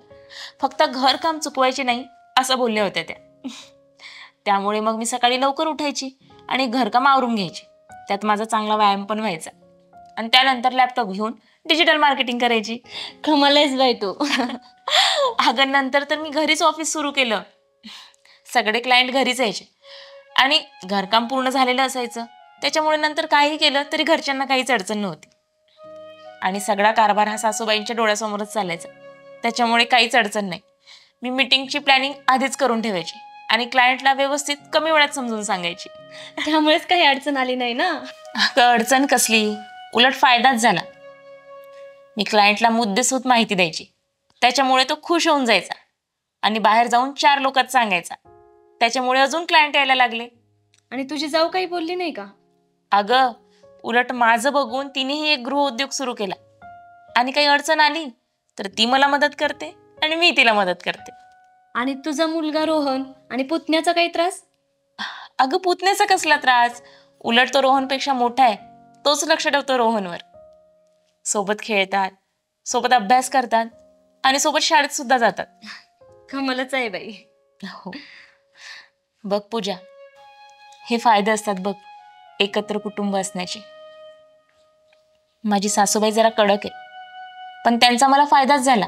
फक्त घरकाम चुकवायचे नाही असं बोलल्या होत्या त्या. त्यामुळे मग मी सकाळी लवकर उठायची आणि घरकाम आवरून घ्यायची, त्यात माझा चांगला व्यायाम पण व्हायचा आणि त्यानंतर लॅपटॉप घेऊन डिजिटल मार्केटिंग करायची. कमालच बाई तू. अगं नंतर तर मी घरीच ऑफिस सुरू केलं. सगळे क्लायंट घरीच यायचे आणि घरकाम पूर्ण झालेलं असायचं, त्याच्यामुळे नंतर काही केलं तरी घरच्यांना काहीच अडचण नव्हती. आणि सगळा कारभार हा सासूबाईंच्या डोळ्यासमोरच चालायचा, त्याच्यामुळे काहीच अडचण नाही. मी मीटिंगची प्लॅनिंग आधीच करून ठेवायची आणि क्लायंटला व्यवस्थित कमी वेळात समजून सांगायची. त्यामुळेच काही अडचण आली नाही ना? अगं अडचण कसली, उलट फायदाच झाला. मी क्लायंटला मुद्देसूद माहिती द्यायची, त्याच्यामुळे तो खुश होऊन जायचा आणि बाहेर जाऊन 4 लोकात सांगायचा, त्याच्यामुळे अजून क्लायंट यायला लागले. आणि तुझी जाऊ काही बोलली नाही का? अगं उलट माझं बघून तिनेही एक गृहउद्योग सुरू केला आणि काही अडचण आली तर ती मला मदत करते आणि मी तिला मदत करते. आणि तुझा मुलगा रोहन आणि पुतण्याचा काही त्रास? अगं पुतण्याचा कसला त्रास, उलट तो रोहनपेक्षा मोठा आहे, तोच लक्ष ठेवतो रोहनवर. सोबत खेळतात, सोबत अभ्यास करतात आणि सोबत शाळेत सुद्धा जातात. कमालच आहे बाई. हो बघ पूजा, हे फायदे असतात बघ एकत्र कुटुंब असण्याचे. माझी सासूबाई जरा कडक आहे, पण त्यांचा मला फायदाच झाला.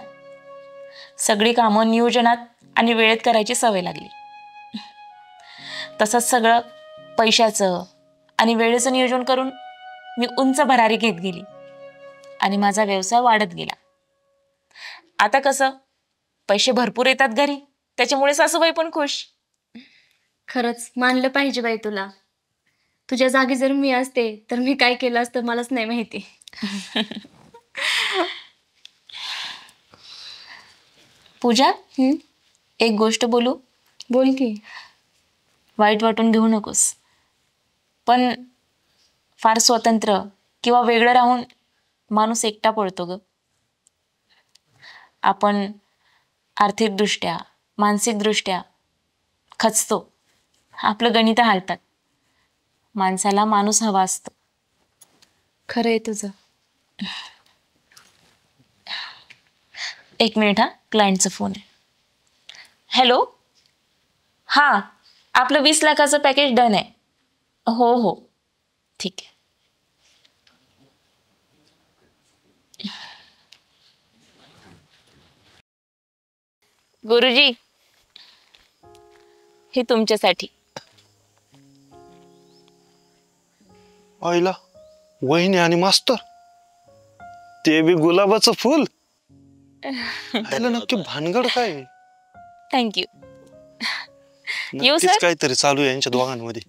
सगळी कामं नियोजनात आणि वेळेत करायची सवय लागली. तसंच सगळं पैशाचं आणि वेळेचं नियोजन करून मी उंच भरारी घेत गेली आणि माझा व्यवसाय वाढत गेला. आता कसं पैसे भरपूर येतात घरी, त्याच्यामुळे सासूबाई पण खुश. खरंच मानलं पाहिजे बाई तुला. तुझ्या जागी जर मी असते तर मी काय केलं असतं मलाच नाही माहिती. पूजा, एक गोष्ट बोलू? बोल की. वाईट वाटून घेऊ नकोस, पण फार स्वतंत्र किंवा वेगळं राहून माणूस एकटा पडतो ग. आपण आर्थिकदृष्ट्या मानसिकदृष्ट्या खचतो, आपलं गणित हालतात. माणसाला माणूस हवा असतो. खरं आहे तुझं. एक मिनिट हा, क्लायंटचा फोन आहे. हॅलो, हां आपलं 20 लाखाचं पॅकेज डन आहे. हो हो ठीक आहे. गुरुजी, हे तुमच्यासाठी. आईला वहिनी आणि मास्तर, ते बी गुलाबाचं फुल. आईला नक्की भानगड काय आहे? थँक्यू. येऊ नक्कीच सर? काहीतरी चालू आहे यांच्या दोघांमध्ये.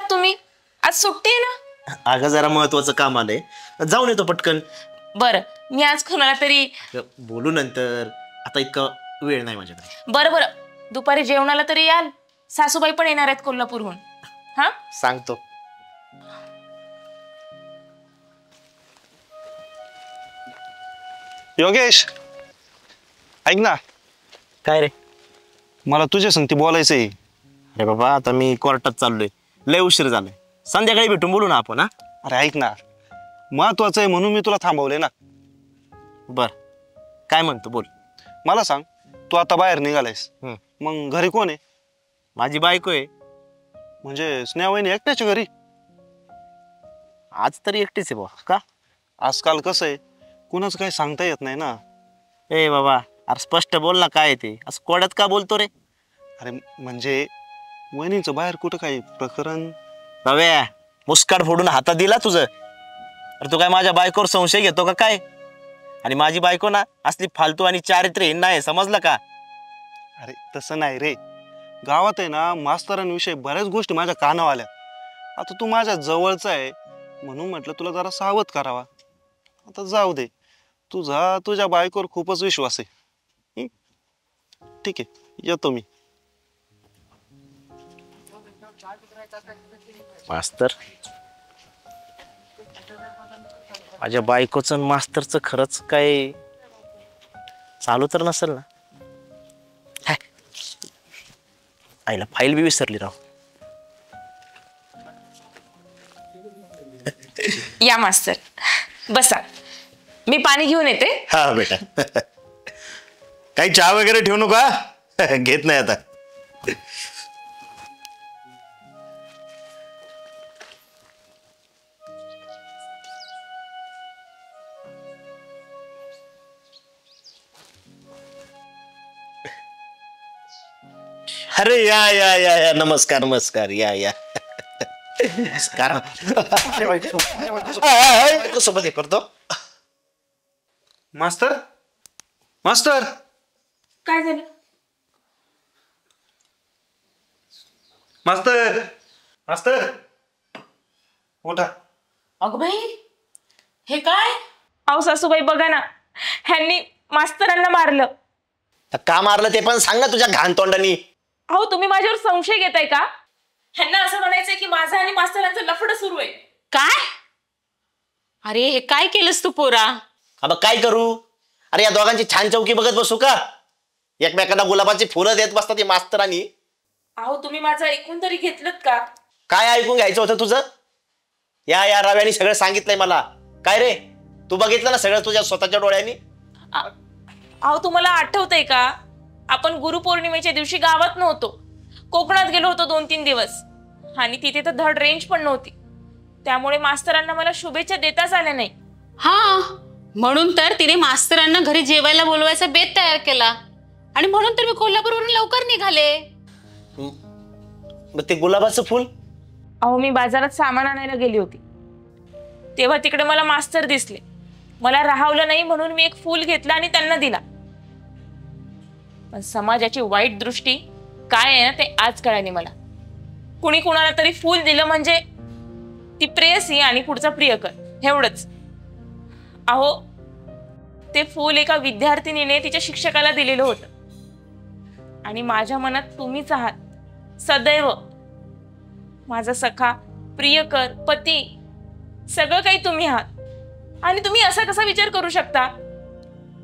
आहात तुम्ही? आज सुट्टी आहे ना? अगं जरा महत्वाचं काम आलंय, जाऊन येतो पटकन. बरं, मी आज कोणाला तरी बोलू नंतर, आता इतका वेळ नाही माझ्याकडे. बरं बरं, दुपारी जेवणाला तरी याल. सासूबाई पण येणार आहेत कोल्हापूरहून. हा, सांगतो. योगेश, ऐक ना, काय रे? मला तुझ्या संगती बोलायचंय. अरे बाबा, आता मी कोर्टात चाललोय, लय उशीर झालाय. संध्याकाळी भेटून बोलू ना आपण. हा, अरे ऐक ना, महत्वाचं आहे म्हणून मी तुला थांबवले ना. बर, काय म्हणतो बोल. मला सांग, तू आता बाहेर निघालायस, हम्म. मग घरी कोण आहे? माझी बायको आहे. म्हणजे स्नेहावहिनी एकट्याच्या घरी? आज तरी एकटीच आहे बा. का? आजकाल कसं आहे, कुणाचं काही सांगता येत नाही ना. ए बाबा, अरे स्पष्ट बोल ना, काय ते असं कोड्यात का बोलतो रे? अरे म्हणजे वहिनीचं बाहेर कुठं काही प्रकरण? रव्या, मुस्काट फोडून हातात दिला तुझं. अरे तू काय माझ्या बायकोवर संशय घेतो का काय? आणि माझी बायको ना असली फालतू आणि चारित्र्यहीन नाही, समजलं का? अरे तसं नाही रे, गावात आहे ना मास्तरांविषयी बऱ्याच गोष्टी माझ्या कानावर आल्या. आता तू माझ्या जवळचा आहे म्हणून म्हटलं तुला जरा सावध करावा. आता जाऊ दे, तुझ्या बायकोवर खूपच विश्वास आहे. ठीक आहे, येतो मी. मास्तर, माझ्या बायकोचं आणि मास्तरचं खरंच काय चालू तर नसेल ना? हाय, आईला फाईल बी विसरली राव. या मास्तर, बसा, मी पाणी घेऊन येते. हा बेटा, काही चहा वगैरे ठेवू नका. घेत नाही आता. अरे या या या या, नमस्कार नमस्कार, या या. नमस्कार. सोबत हे करतो. मास्तर, मास्तर, काय झालं? मास्तर, मास्तर, उठा. अगं बाई, हे काय? अहो सासूबाई, बघा ना, ह्यांनी मास्तरांना मारलं. का मारलं ते पण सांग ना तुझ्या घाण तोंडानी. अहो, तुम्ही माझ्यावर संशय घेताय का? ह्यांना असं म्हणायचंय की माझं आणि मास्तरांचं लफडं सुरू आहे. काय? अरे हे काय केलंस तू पोरा? अब काय करू? अरे या दोघांची छान चौकी बघत बसू का? एकमेकांना गुलाबाची फुलं देत बसतात ती मास्तरांनी. अहो, तुम्ही माझं ऐकून तरी घेतलत का? काय ऐकून घ्यायचं होतं तुझं? या रव्यानी सगळं सांगितलंय मला. काय रे, तू बघितलं ना सगळं तुझ्या स्वतःच्या डोळ्यांनी? अहो, तुम्हाला आठवतंय का, आपण गुरुपौर्णिमेच्या दिवशी गावात नव्हतो, कोकणात गेलो होतो 2-3 दिवस, आणि तिथे तर धड रेंज पण नव्हती. त्यामुळे मास्तरांना मला शुभेच्छा देताच आल्या नाही. हा, म्हणून तर तिने मास्तरांना घरी जेवायला बोलवायचा बेत तयार केला, आणि म्हणून तर मी कोल्हापूरवरून लवकर निघाले. मग ते गुलाबाचं फुल? अहो, मी बाजारात सामान आणायला गेली होती, तेव्हा तिकडे मला मास्तर दिसले. मला राहावलं नाही म्हणून मी एक फूल घेतलं आणि त्यांना दिला. पण समाजाची वाईट दृष्टी काय आहे ना, ते आज कळाली मला. कुणी कुणाला तरी फूल दिलं म्हणजे ती प्रेयसी आणि पुढचा प्रियकर, एवढंच. अहो, ते फूल एका विद्यार्थिनीने तिच्या शिक्षकाला दिलेलं होतं, आणि माझ्या मनात तुम्हीच आहात सदैव. माझा सखा, प्रियकर, पती, सगळं काही तुम्ही आहात. आणि तुम्ही असा कसा विचार करू शकता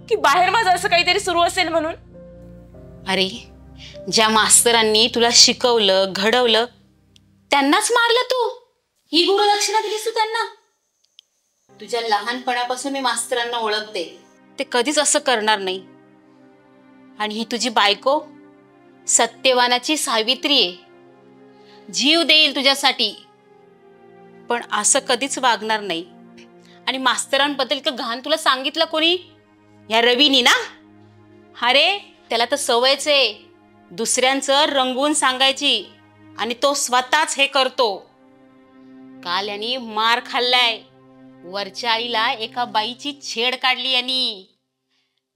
की बाहेर माझं असं काहीतरी सुरू असेल म्हणून? अरे, ज्या मास्तरांनी तुला शिकवलं, घडवलं, त्यांनाच मारलं तू. ही गुरुदक्षिणा दिलीस तू त्यांना. तुझ्या लहानपणापासून मी मास्तरांना ओळखते, ते कधीच असं करणार नाही. आणि ही तुझी बायको सत्यवानाची सावित्री आहे, जीव देईल तुझ्यासाठी, पण असं कधीच वागणार नाही. आणि मास्तरांबद्दल इतकं घाण तुला सांगितलं कोणी? या रवीनी ना? अरे, त्याला तर सवयच आहे दुसऱ्यांचं रंगवून सांगायची, आणि तो स्वतःच हे करतो. काल यांनी मार खाल्लाय. वरच्या आईला एका बाईची छेड काढली यांनी.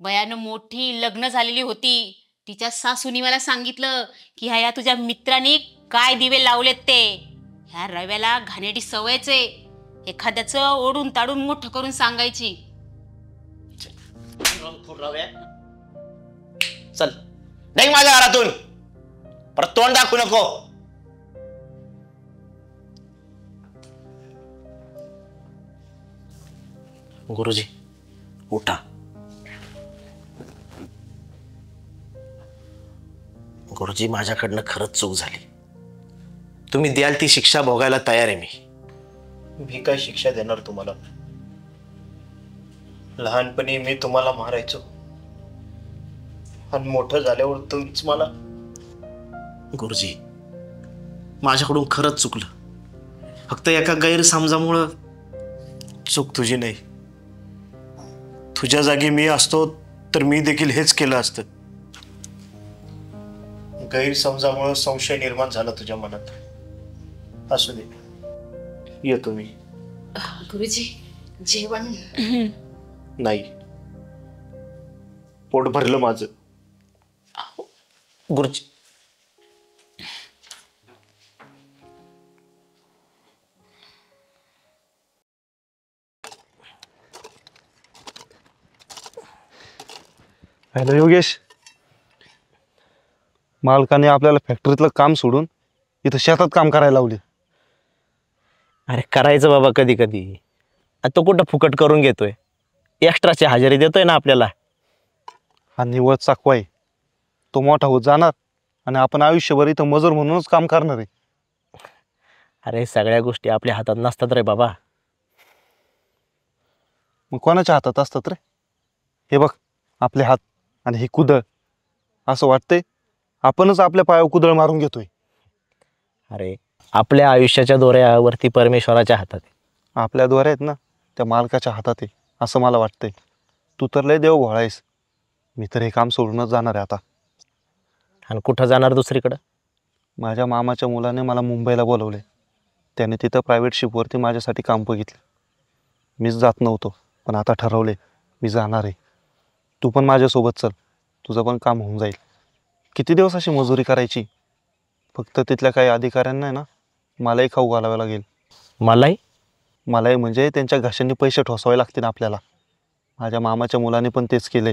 वयानं मोठी, लग्न झालेली होती. तिच्या सासूनी मला सांगितलं की ह्या तुझ्या मित्रांनी काय दिवे लावलेत ते. ह्या रव्याला घाणेरडी सवयच आहे एखाद्याचं ओढून ताडून मोठं करून सांगायची. चल नाही माझ्या घरातून, परत तोंड दाखवू नको. गुरुजी उठा. गुरुजी माझ्याकडनं खरंच चूक झाली. तुम्ही द्याल ती शिक्षा भोगायला तयार आहे मी. मी काय शिक्षा देणार तुम्हाला? लहानपणी मी तुम्हाला मारायचो आणि मोठं झाल्यावर तुम्हीच मला. गुरुजी माझ्याकडून खरंच चुकलं. फक्त एका गैरसमजामुळं. चूक तुझी नाही. तुझ्या जागी मी असतो तर मी देखील हेच केलं असतं. गैरसमजामुळे संशय निर्माण झाला तुझ्या मनात. असू दे, येतो मी. गुरुजी जेवण नाही, पोट भरलं माझं. गुरुजी हॅलो योगेश, मालकाने आपल्याला फॅक्टरीतलं काम सोडून इथं शेतात काम करायला लावले. अरे करायचं बाबा कधी कधी. तो कुठं फुकट करून घेतोय, एक्स्ट्राची हजेरी देतोय ना आपल्याला. हा निवळ चाकवा आहे. तो मोठा होत जाणार आणि आपण आयुष्यभर इथं मजूर म्हणूनच काम करणार आहे. अरे सगळ्या गोष्टी आपल्या हातात नसतात रे बाबा. मग कोणाच्या हातात असतात रे? हे बघ आपले हात आणि ही कुदळ. असं वाटतंय आपणच आपल्या पायावर कुदळ मारून घेतोय. अरे आपल्या आयुष्याच्या दोऱ्यावरती परमेश्वराच्या हातात आहे. आपल्या दोऱ्या आहेत ना त्या मालकाच्या हातात आहे असं मला वाटतंय. तू तर लय देव भोळा आहेस. मी तर हे काम सोडूनच जाणार आहे आता. आणि कुठं जाणार दुसरीकडं? माझ्या मामाच्या मुलाने मला मुंबईला बोलवले. त्याने तिथं प्रायव्हेट शिपवरती माझ्यासाठी काम बघितलं. मीच जात नव्हतो, पण आता ठरवले मी जाणार आहे. तू पण माझ्यासोबत चल, तुझं पण काम होऊन जाईल. किती दिवस अशी मजुरी करायची? फक्त तिथल्या काही अधिकाऱ्यांना आहे ना मलाही खाऊ घालावं लागेल. मलाही म्हणजे त्यांच्या घशांनी पैसे ठोसावे लागतील आपल्याला. माझ्या मामाच्या मुलाने पण तेच केले,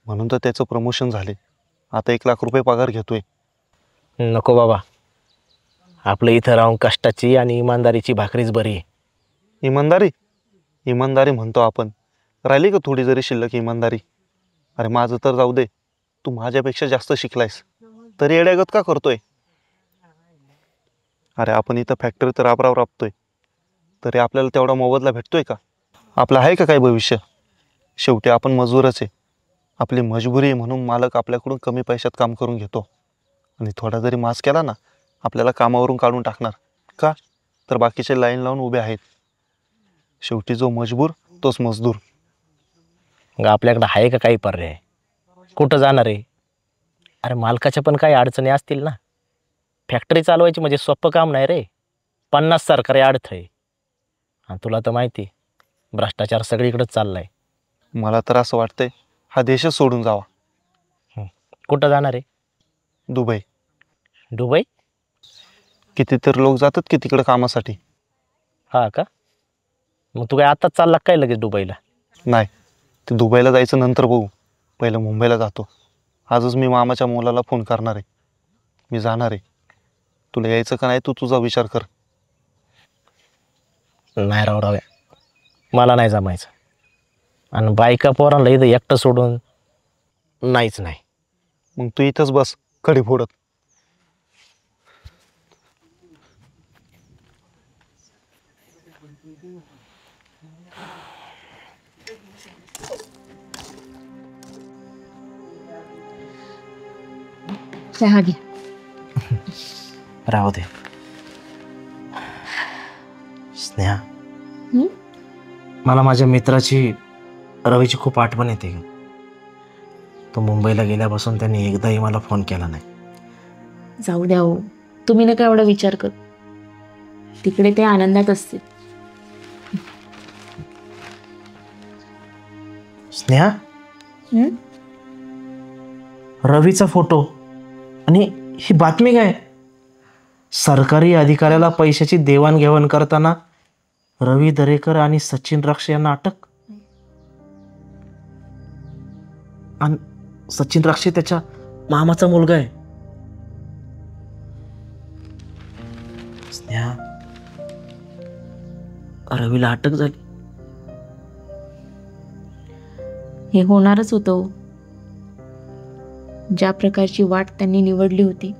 म्हणून तर त्याचं प्रमोशन झाले. आता 1 लाख रुपये पगार घेतोय. नको बाबा, आपलं इथं राहून कष्टाची आणि इमानदारीची भाकरीच बरी आहे. इमानदारी म्हणतो आपण, राहिली का थोडी जरी शिल्लक इमानदारी? अरे माझं तर जाऊ दे, तू माझ्यापेक्षा जास्त शिकलायस तरी येड्यागत का करतोय? अरे आपण इथं फॅक्टरीत राबतोय तरी आपल्याला तेवढा मोबदला भेटतोय का? आपलं आहे का काही भविष्य? शेवटी आपण मजूरच आहे. आपली मजबुरी आहे म्हणून मालक आपल्याकडून कमी पैशात काम करून घेतो. आणि थोडा जरी मास केला ना आपल्याला कामावरून काढून टाकणार. का? तर बाकीचे लाईन लावून उभे आहेत. शेवटी जो मजबूर तोच मजदूर. मग आपल्याकडं आहे का काही पर्याय? कुठं जाणार आहे? अरे मालकाच्या पण काही अडचणी असतील ना. फॅक्टरी चालवायची म्हणजे सोपं काम नाही रे. 50 सरकारी अडथळे. आणि तुला तर माहिती भ्रष्टाचार सगळीकडेच चाललाय. मला तर असं वाटतंय हा देशच सोडून जावा. कुठं जाणार आहे? दुबई. दुबई? कितीतरी लोक जातात की तिकडं कामासाठी. हा का? मग तू काय आताच चालला काय लगेच दुबईला? नाही, ते दुबईला जायचं नंतर बघू. पहिलं मुंबईला जातो. आजच मी मामाच्या मुलाला फोन करणार आहे. मी जाणार आहे. तुला यायचं का नाही तू तुझा विचार कर. नाही राव्या, मला नाही जमायचं. आणि बायका पोरांना इथं एकटं सोडून नाहीच नाही. मग तू इथंच बस कडी फोडत. चहा घे. राहू दे. स्नेहा, मला माझ्या मित्राची रवीची खूप आठवण येते. तो मुंबईला गेल्यापासून त्यांनी एकदाही मला फोन केला नाही. जाऊ द्या हो, तुम्ही नका एवढा विचार कर. तिकडे ते आनंदात असतील. स्नेहा, रवीचा फोटो आणि ही बातमी काय? सरकारी अधिकाऱ्याला पैशाची देवाणघेवाण करताना रवी दरेकर आणि सचिन राक्षे यांना अटक. आणि सचिन राक्षे त्याच्या मामाचा मुलगा आहे. स्नेहा, रवीला अटक झाली. हे होणारच होतं. ज्या प्रकारची वाट त्यांनी निवडली होती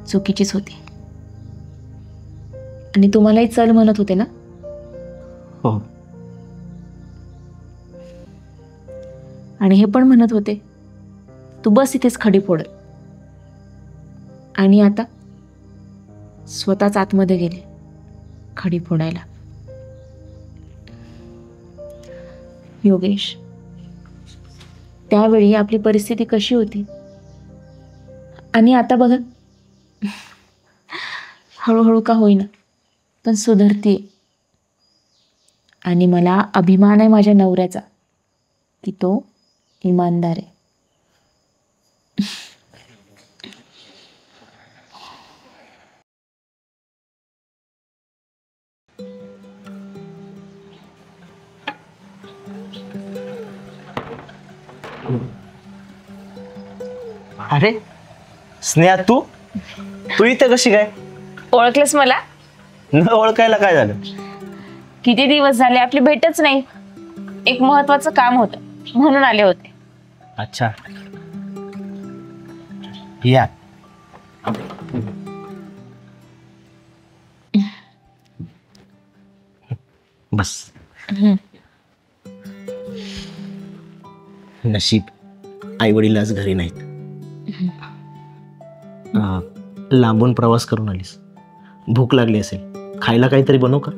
चुकीचीच होती. आणि तुम्हालाही चल म्हणत होते ना. हो. आणि हे पण म्हणत होते तू बस इथेच खडी फोड. आणि आता स्वतःच आतमध्ये गेले खडी फोडायला. योगेश, त्यावेळी आपली परिस्थिती कशी होती आणि आता बघा, हळूहळू का होईना पण सुधारते. आणि मला अभिमान आहे माझ्या नवऱ्याचा की तो इमानदार आहे. अरे स्नेहा, तू तू इथं कशी काय? ओळखलंस मला? न ओळखायला काय झालं? किती दिवस झाले आपली भेटच नाही. एक महत्वाचं काम होतं म्हणून आले होते. अच्छा, या. बस. नशीब आई वडील आज घरी नाहीत. लांबून प्रवास करून आलीस, भूक लागली असेल, खायला काहीतरी बनवू का?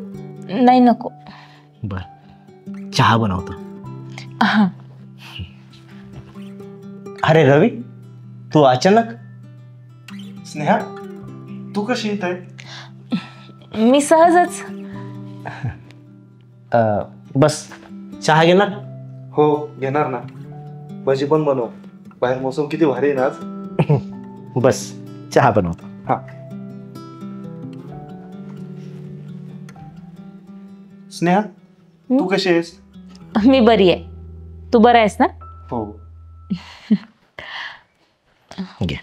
नाही, नको. बर, चहा बनवतो. हा. अरे रवी, तू अचानक? स्नेहा, तू कशी येत आहे? मी सहजच. बस, चहा घेणार? हो घेणार ना. भजी पण बनव, बाहेर मोसम किती भारी आहे ना आज. बस, चहा बनवतो. हा. स्नेहा, तू कशी आहेस? मी बरी आहे. तू बरा आहेस ना? हो. घे.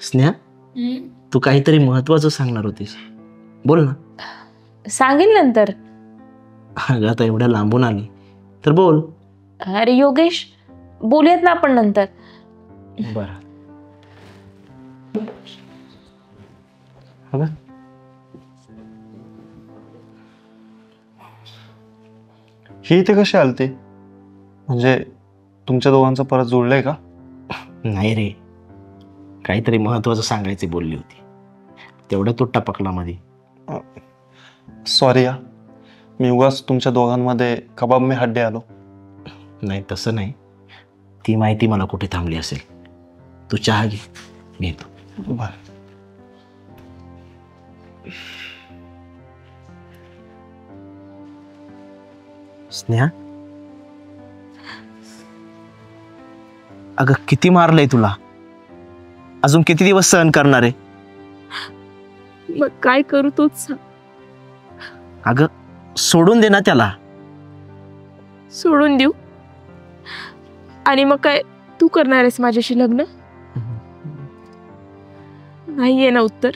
स्नेहा, तू काहीतरी महत्वाचं सांगणार होतीस, बोल ना. सांगेल नंतर. अगं आता एवढ्या लांबून आली तर बोल. अरे योगेश, बोलूयात ना आपण नंतर. बरं. अगं ही इथे कशी आलते? म्हणजे तुमच्या दोघांचं परत जोडलंय का? नाही रे, काहीतरी महत्वाचं सांगायचे बोलली होती, तेवढ्या तो टपकला मध्ये. सॉरी या, मी उगाच तुमच्या दोघांमध्ये कबाब मी हड्डे आलो. नाही तसं नाही, ती माहिती मला कुठे थांबली असेल. तू चहा घे, मी येतो. बरं. स्नेहा, अगं किती मारलंय तुला, अजून किती दिवस सहन करणार आहे? मग काय करू तूच सांग. अगं सोडून दे ना त्याला. सोडून देऊ? आणि मग काय तू करणार आहेस माझ्याशी लग्न? नाहीये ना उत्तर.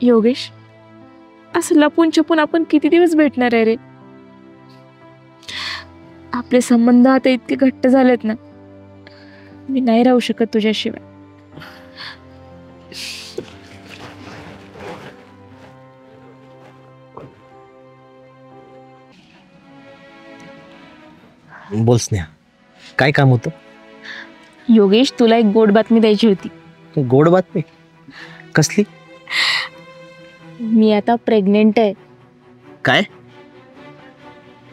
योगेश, असं लपून छपून आपण किती दिवस भेटणार आहे रे? आपले संबंध आता इतके घट्ट झालेत ना, मी नाही राहू शकत तुझ्याशिवाय. बोल स्नेहा, काय काम होतं? योगेश, तुला एक गोड बातमी द्यायची होती. गोड बातमी? कसली? मी आता प्रेग्नेंट आहे. काय?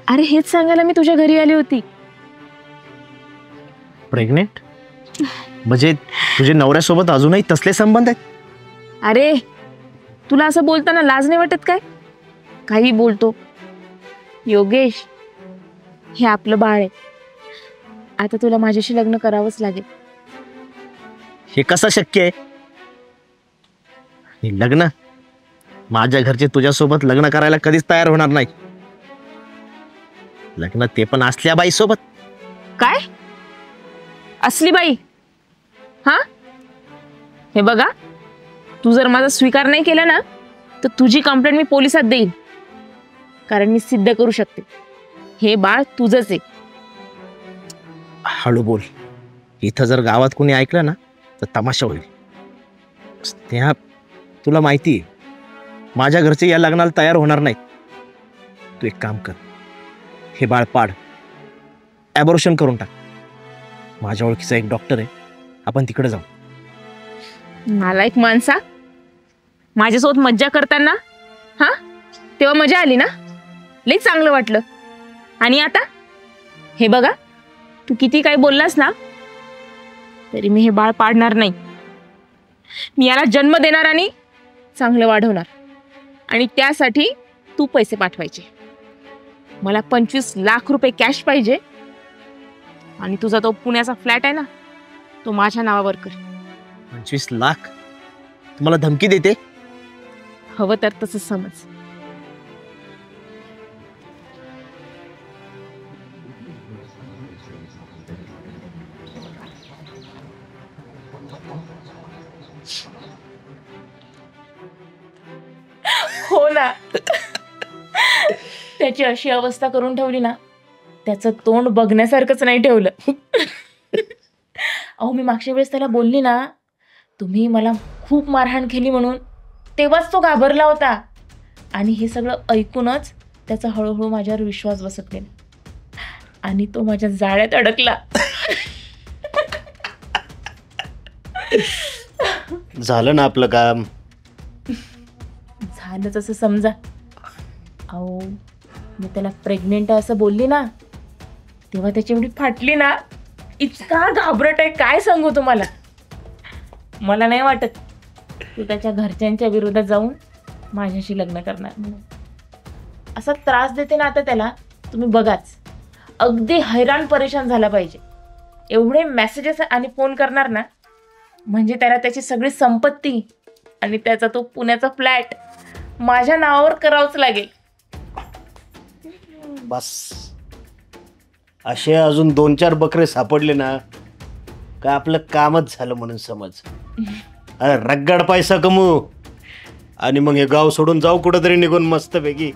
अरे हेच सांगायला मी तुझ्या घरी आली होती. प्रेग्नेंट? म्हणजे तुझ्या नवऱ्यासोबत अजूनही तसले संबंध आहेत? अरे तुला असं बोलताना लाज नाही वाटत काय? काही बोलतो. योगेश, हे आपलं बाळ आहे. आता तुला माझ्याशी लग्न करावंच लागेल. हे कसं शक्य आहे? हे लग्न, माझ्या घरचे तुझ्यासोबत लग्न करायला कधीच तयार होणार नाही. लग्न ते पण असल्या बाई सोबत. काय? असली बाई? हा, हे बघा, तू जर माझा स्वीकार नाही केला ना तर तुझी कंप्लेंट मी पोलिसात देईन. कारण मी सिद्ध करू शकते हे बाळ तुझंच आहे. हळू बोल. इथं जर गावात कोणी ऐकलं ना तर तमाशा होईल. त्या तुला माहिती आहे माझ्या घरचे या लग्नाला तयार होणार नाहीत. तू एक काम कर, हे बाळ पाड, ॲबॉर्शन करून टाक. माझ्या ओळखीचा एक डॉक्टर आहे, आपण तिकडे जाऊ. मला एक माणसा माझ्यासोबत मज्जा करताना हा तेव्हा मजा आली ना, लई चांगलं वाटलं. आणि आता हे बघा, तू किती काही बोललास ना तरी मी हे बाळ पाडणार नाही. मी याला जन्म देणार आणि चांगलं वाढवणार. आणि त्यासाठी तू पैसे पाठवायचे. मला 25 लाख रुपये कॅश पाहिजे. आणि तुझा तो पुण्याचा फ्लॅट आहे ना तो माझ्या नावावर कर. 25 लाख? तुम्हाला धमकी देते? हवं तर तसं समज. हो ना, त्याची अशी अवस्था करून ठेवली ना, त्याचं तोंड बघण्यासारखंच नाही ठेवलं. अहो, मी मागच्या वेळेस त्याला बोलली ना तुम्ही मला खूप मारहाण केली म्हणून, तेव्हाच तो घाबरला होता. आणि हे सगळं ऐकूनच त्याचा हळूहळू माझ्यावर विश्वास बसत गेला आणि तो माझ्या जाळ्यात अडकला. झालं ना आपलं काम. झालं तसं समजा. अहो, मी त्याला प्रेग्नेंट आहे असं बोलली ना तेव्हा त्याची एवढी फाटली ना, इतका घाबरट आहे काय सांगू तुम्हाला. मला नाही वाटत तू त्याच्या घरच्यांच्या विरोधात जाऊन माझ्याशी लग्न करणार म्हणून. असा त्रास देते ना आता त्याला, तुम्ही बघाच. अगदी हैराण परेशान झाला पाहिजे. एवढे मेसेजेस आणि फोन करणार ना म्हणजे त्याला त्याची सगळी संपत्ती आणि त्याचा तो पुण्याचा फ्लॅट माझ्या नावावर करावंच लागेल. बस असे अजून 2-4 बकरे सापडले ना का आपलं कामच झालं म्हणून समज. अरे रगड पैसा कमवू आणि मग हे गाव सोडून जाऊ कुठंतरी निघून मस्तपैकी.